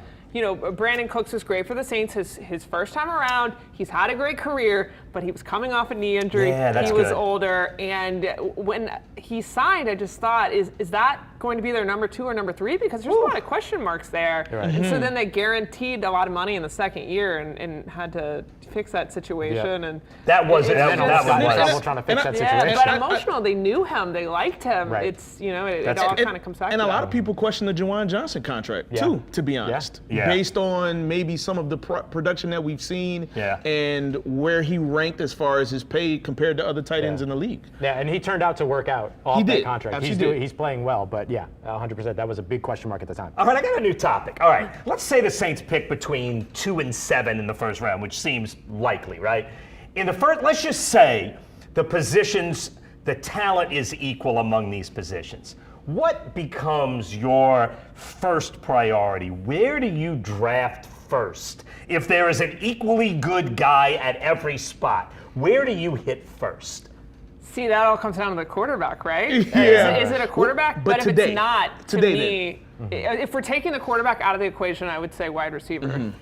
Brandon Cooks was great for the Saints his first time around. He's had a great career, but he was coming off a knee injury. He was older, and when he signed, I just thought, is that going to be their number 2 or number 3? Because there's a lot of question marks there. And so then they guaranteed a lot of money in the second year and had to fix that situation. And that was trying to fix that situation. But emotional, they knew him, they liked him. It's it all kind of comes back. And to a lot that. of people question the Juwan Johnson contract too, to be honest, based on maybe some of the production that we've seen and where he ranked as far as his pay compared to other tight ends in the league. Yeah, and he turned out to work out off that contract. He's playing well, but 100%. That was a big question mark at the time. All right, I got a new topic. All right, let's say the Saints pick between 2 and 7 in the first round, which seems likely, right? in the first, let's just say the positions, the talent is equal among these positions. What becomes your first priority? Where do you draft first? If there is an equally good guy at every spot, where do you hit first? See, that all comes down to the quarterback, right? Yeah. Is it a quarterback? But if today- it's not, to today me, if we're taking the quarterback out of the equation, I would say wide receiver.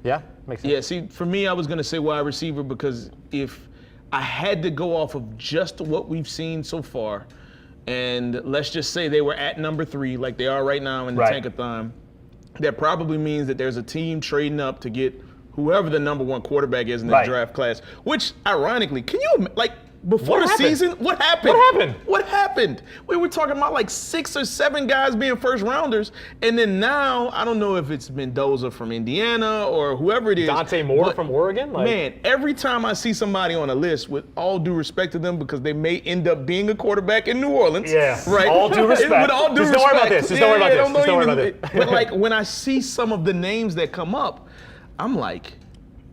Yeah, makes sense. Yeah, see, for me, I was going to say wide receiver because if I had to go off of just what we've seen so far, and let's just say they were at number 3, like they are right now in the Tankathon, that probably means that there's a team trading up to get whoever the number 1 quarterback is in the draft class, which ironically, can you, like, before the season, what happened? What happened? What happened? We were talking about like 6 or 7 guys being first rounders, and then now I don't know if it's Mendoza from Indiana or whoever it is. Dante Moore from Oregon. Man, every time I see somebody on a list, with all due respect to them, because they may end up being a quarterback in New Orleans. Yeah. Right. All due respect. With all due Just respect. don't worry about this. Just don't worry about this. Just don't worry about this. But like when I see some of the names that come up, I'm like,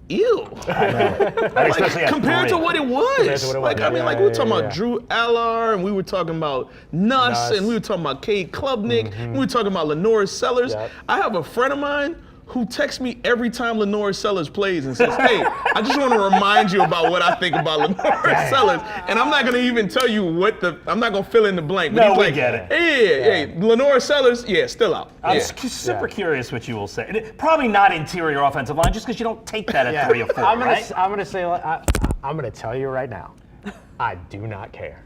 ew. Especially Compared to what it was. Like, I mean, like, we were talking about yeah. Drew Aller, and we were talking about Nuss, and we were talking about Cade Klubnik, and we were talking about Lenore Sellers. Yep. I have a friend of mine who texts me every time Lenore Sellers plays and says, hey, I just want to remind you about what I think about Lenore Sellers. And I'm not going to even tell you I'm not going to fill in the blank. But No, he's we like, get it. Hey, Lenore Sellers, still out. I'm super curious what you will say. And probably not interior offensive line, just because you don't take that at 3 or 4, I'm right? gonna say, I'm gonna tell you right now, I do not care.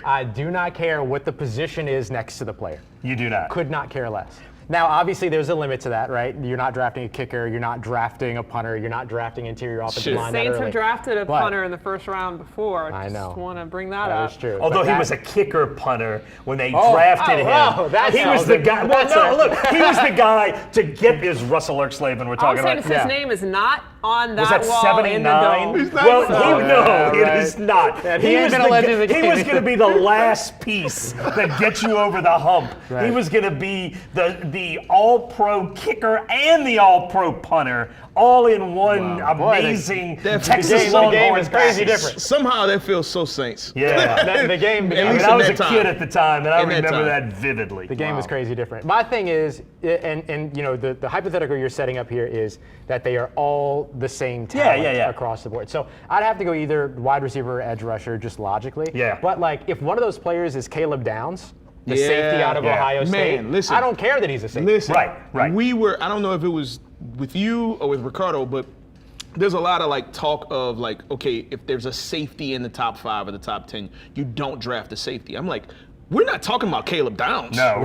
I do not care what the position is next to the player. You do not. Could not care less. Now, obviously, there's a limit to that, right? You're not drafting a kicker, you're not drafting a punter, you're not drafting interior offensive line. Saints that have early. drafted a But- punter in the first round before. I know. Just want to bring that That up. is true. Although But he that- was a kicker punter when they drafted him. That he was sounds the good. guy. Well, That's no, a- look, he was the guy to get his Russell Erkslavin we're All I'm talking saying about. is his name is not on Was that that wall 79? in the dome. Well, Yeah, it right. is not. Yeah, he ain't been a legend of the He game. was going to be the last piece that gets you over the hump. Right. He was going to be the all-pro kicker and the all-pro punter, all in one amazing Texas the game Longhorn is crazy package. different. Somehow that feels so Saints. Yeah. The game, At I least mean, I in was a that kid time. at the time, and I In that remember time. that vividly. The game was crazy different. My thing is, and you know, the hypothetical you're setting up here is that they are all the same talent across the board. So I'd have to go either wide receiver or edge rusher, just logically. Yeah. But like, if one of those players is Caleb Downs, the Yeah. safety out of Yeah. Ohio State, Man, listen. I don't care that he's a safety. Listen, Right. I don't know if it was with you or with Ricardo, but there's a lot of like talk of like, okay, if there's a safety in the top 5 or the top 10, you don't draft a safety. I'm like, we're not talking about Caleb Downs. No.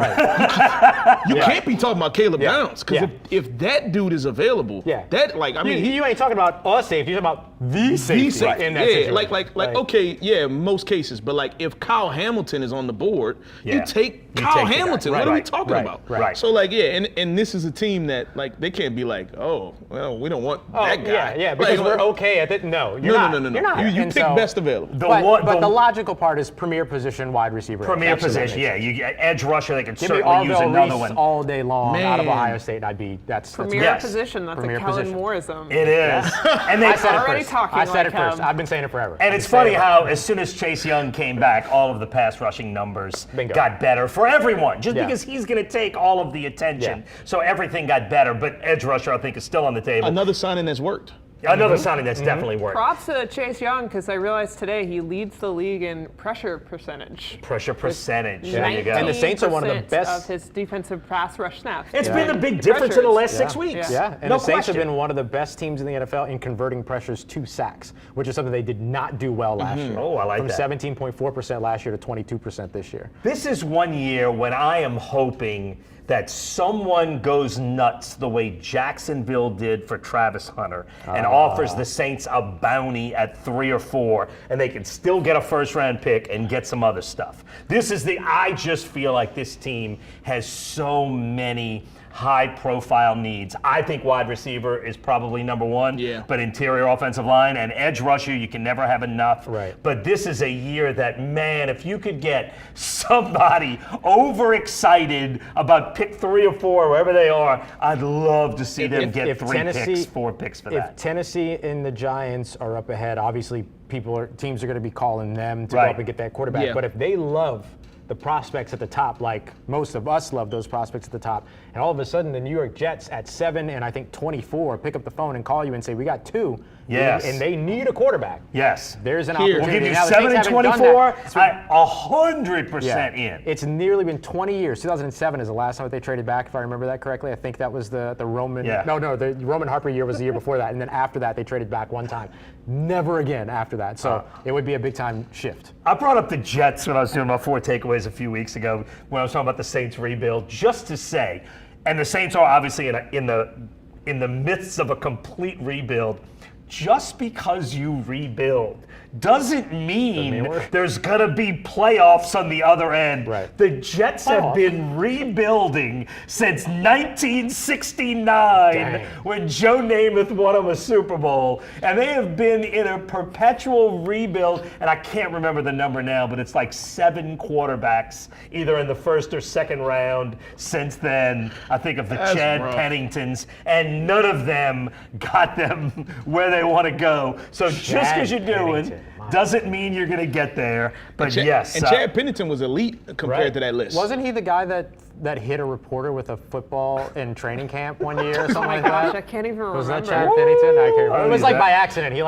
You can't be talking about Caleb Downs, because Yeah. if that dude is available, that like, I mean, you ain't talking about a safety, you're talking about the safety in that situation. like okay, most cases, but like if Kyle Hamilton is on the board, you take You Kyle take the guy. Hamilton. Right, What are we right, talking about? right. So like, and this is a team that like they can't be like, oh, well, we don't want that guy. Yeah, because Like, we're okay at it. No, you're no, not. no, no, no. You're not. You And pick so- best available. But the logical part is premier position wide receiver. Premier That's what that position, makes yeah. sense. You get edge rusher, they could Give me certainly use Arvell another Reese one. all day long out of Man. Ohio State. That's Premier Yes. position. That's Premier a Kellen position. Mooreism. It is. And they I said it already first. talking I said it like first. him. I've been saying it forever. And it's funny how as soon as Chase Young came back, all of the pass rushing numbers Bingo. got better for everyone, just Yeah. because he's going to take all of the attention. Yeah. So everything got better, but edge rusher I think is still on the table. Another signing that's worked. Another signing that's definitely worked. Props to Chase Young, because I realized today he leads the league in pressure percentage. Pressure percentage. There you go. And the Saints are one of the 19% best- of his defensive pass rush snaps. It's been the big difference in the last 6 weeks. Yeah, and no the Saints question. have been one of the best teams in the NFL in converting pressures to sacks, which is something they did not do well last year. Oh, I like From that. 17.4% last year to 22% this year. This is one year when I am hoping that someone goes nuts the way Jacksonville did for Travis Hunter and offers the Saints a bounty at 3 or 4, and they can still get a first-round pick and get some other stuff. I just feel like this team has so many high-profile needs. I think wide receiver is probably number one, but interior offensive line and edge rusher, you can never have enough. Right. But this is a year that, man, if you could get somebody overexcited about pick 3 or 4, wherever they are, I'd love to see them get 4 picks for that. If Tennessee and the Giants are up ahead, obviously teams are going to be calling them to go up and get that quarterback. Yeah. But if they love the prospects at the top, like most of us love those prospects at the top, and all of a sudden the New York Jets at 7 and I think 24 pick up the phone and call you and say, we got 2. Yes. And they need a quarterback. Yes. There's an opportunity. We'll give you now, 7 and 24. 100% yeah. in. It's nearly been 20 years. 2007 is the last time that they traded back, if I remember that correctly. I think that was the Roman. Yeah. No, the Roman Harper year was the year before that, and then after that they traded back one time. Never again after that. So it would be a big time shift. I brought up the Jets when I was doing my 4 takeaways a few weeks ago when I was talking about the Saints rebuild, just to say, and the Saints are obviously in the midst of a complete rebuild. Just because you rebuild doesn't mean there's going to be playoffs on the other end. Right. The Jets have been rebuilding since 1969 when Joe Namath won them a Super Bowl. And they have been in a perpetual rebuild. And I can't remember the number now, but it's like 7 quarterbacks, either in the first or second round since then. I think of the Chad Penningtons. And none of them got them where they want to go. So just because you're doing doesn't mean you're going to get there. But yes. And Chad Pennington was elite compared to that list. Wasn't he the guy that hit a reporter with a football in training camp one year or something like that? I can't even remember. Was that Chad Pennington? I can't remember. It was like by accident. He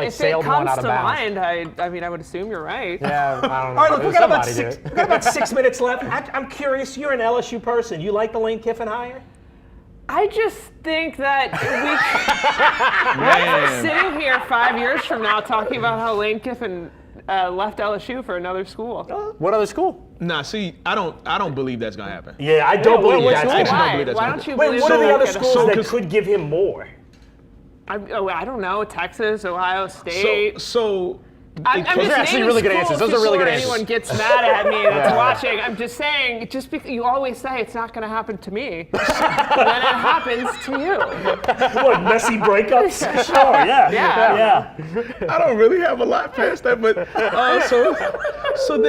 sailed one out of bounds. If it comes to mind, I mean, I would assume you're right. Yeah, I don't know. All right, look, we got about 6 minutes left. I'm curious. You're an LSU person. You like the Lane Kiffin hire? I just think that we're sitting here 5 years from now talking about how Lane Kiffin left LSU for another school. What other school? Nah, see, I don't believe that's gonna happen. Yeah, I don't believe that. I actually don't believe that's Why gonna don't you happen. believe What are the other that? schools that could give him more? I don't know. Texas, Ohio State. Those I'm just are actually naming really good schools answers. Those are really good before answers. anyone gets mad at me that's watching. I'm just saying, just because you always say it's not going to happen to me, then it happens to you. What, messy breakups? Sure, yeah. I don't really have a lot past that, but so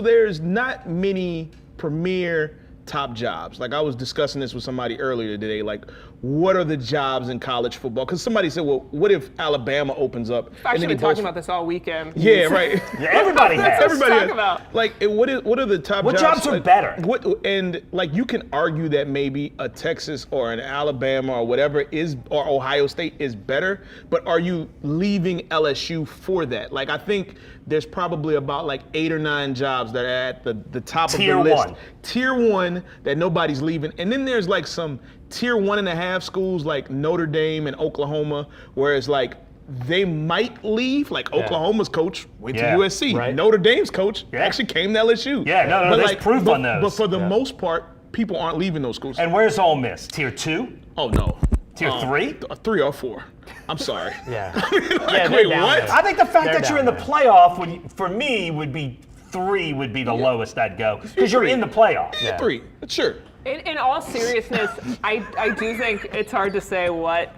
there's not many premier top jobs. Like I was discussing this with somebody earlier today, like what are the jobs in college football? Because somebody said, well, what if Alabama opens up? I've actually been talking about this all weekend. Yeah, right. Yeah, everybody has. Everybody talk has. about. Like, what are the top jobs? What jobs are better? And like you can argue that maybe a Texas or an Alabama or whatever or Ohio State is better, but are you leaving LSU for that? Like I think there's probably about like 8 or 9 jobs that are at the top of the list. Tier 1 that nobody's leaving. And then there's like some tier 1.5 schools like Notre Dame and Oklahoma, where it's like they might leave. Like Oklahoma's coach went to USC. Right. Notre Dame's coach actually came to LSU. Yeah, no, there's proof on those. But for the most part, people aren't leaving those schools. And where's Ole Miss? Tier 2? Oh, no. Tier 3? 3 or 4. I'm sorry. Yeah. Wait, what? I think the fact that you're in the playoff, for me, would be 3 would be the lowest I'd go. Because you're in the playoff. Yeah. 3, sure. In all seriousness, I do think it's hard to say what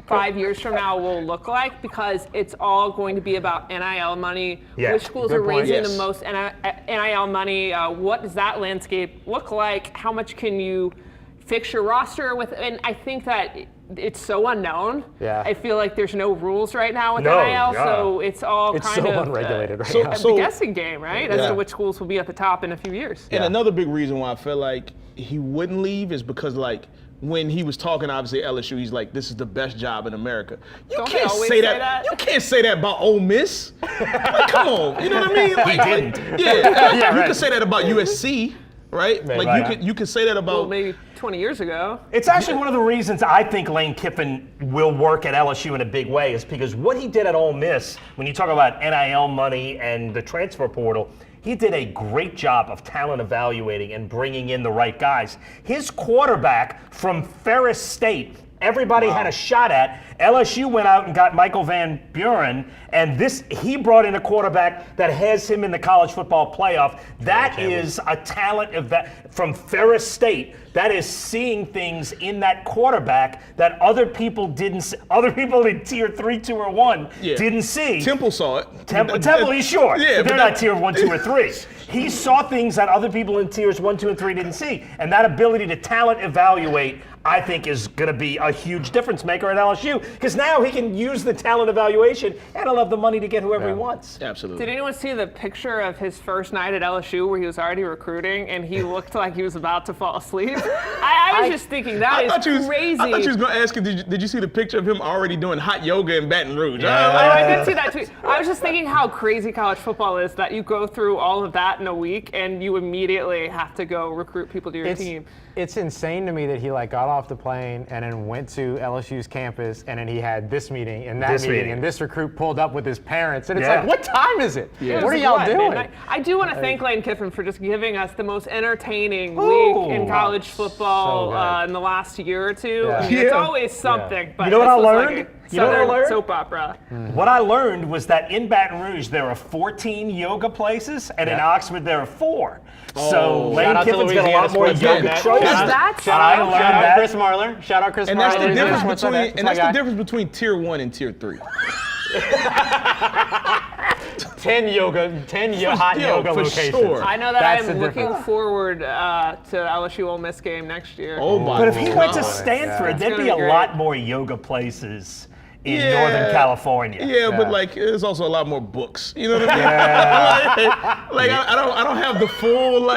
5 years from now will look like because it's all going to be about NIL money. Yeah. Which schools are raising the most NIL money? What does that landscape look like? How much can you fix your roster with? And I think that it's so unknown. Yeah. I feel like there's no rules right now with NIL, so it's all kind so of unregulated right now. the guessing game, right? As to which schools will be at the top in a few years. And another big reason why I feel like he wouldn't leave is because like when he was talking, obviously at LSU, he's like, "This is the best job in America." You Don't can't they always say say that. that? You can't say that about Ole Miss. Like, come on, you know what I mean? Like, He didn't. Yeah, you can say that about USC, right? Like you can say that about. Well, maybe 20 years ago. It's actually one of the reasons I think Lane Kiffin will work at LSU in a big way is because what he did at Ole Miss, when you talk about NIL money and the transfer portal, he did a great job of talent evaluating and bringing in the right guys. His quarterback from Ferris State everybody had a shot at. LSU went out and got Michael Van Buren, and he brought in a quarterback that has him in the college football playoff. That is a talent from Ferris State. That is seeing things in that quarterback that other people didn't see. Other people in tier 3, 2, or 1 didn't see. Temple saw it. Temple, he's short. Yeah, but they're not tier 1, 2, or 3. He saw things that other people in tiers 1, 2, and 3 didn't see. And that ability to talent evaluate, I think, is going to be a huge difference maker at LSU, because now he can use the talent evaluation and he'll have the money to get whoever he wants. Absolutely. Did anyone see the picture of his first night at LSU where he was already recruiting and he looked like he was about to fall asleep? I was just thinking that is crazy. I thought you was going to ask, did you see the picture of him already doing hot yoga in Baton Rouge? I did see that tweet. I was just thinking how crazy college football is, that you go through all of that in a week and you immediately have to go recruit people to your team. It's insane to me that he got off the plane and then went to LSU's campus, and then he had this meeting and that meeting, and this recruit pulled up with his parents, and it's like, what time is it? Yeah. What are y'all doing? Midnight? I do want to thank Lane Kiffin for just giving us the most entertaining week in college football in the last year or two. Yeah. I mean, it's always something. But you know what I learned? Like soap opera. What I learned was that in Baton Rouge there are 14 yoga places, and in Oxford there are 4. So Lane Kiffin's got a lot more yoga trophies. Shout out Chris Marler. Shout out Chris Marler. That's the difference between tier 1 and tier 3. 10 hot yoga locations. Sure. I know that I'm looking forward to LSU Ole Miss game next year. Oh my! But if he went to Stanford, there'd be a lot more yoga places in Northern California. Yeah, but there's also a lot more books. You know what I mean? I don't have the full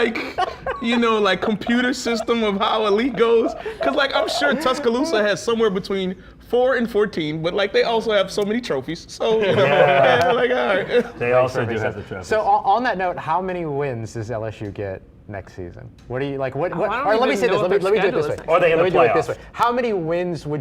computer system of how elite goes. Because I'm sure Tuscaloosa has somewhere between 4 and 14, but they also have so many trophies. So all right. They also do have the trophies. So on that note, how many wins does LSU get next season? What do you What? Or let me say this. Let me do it this way. Are they in the playoffs? How many wins would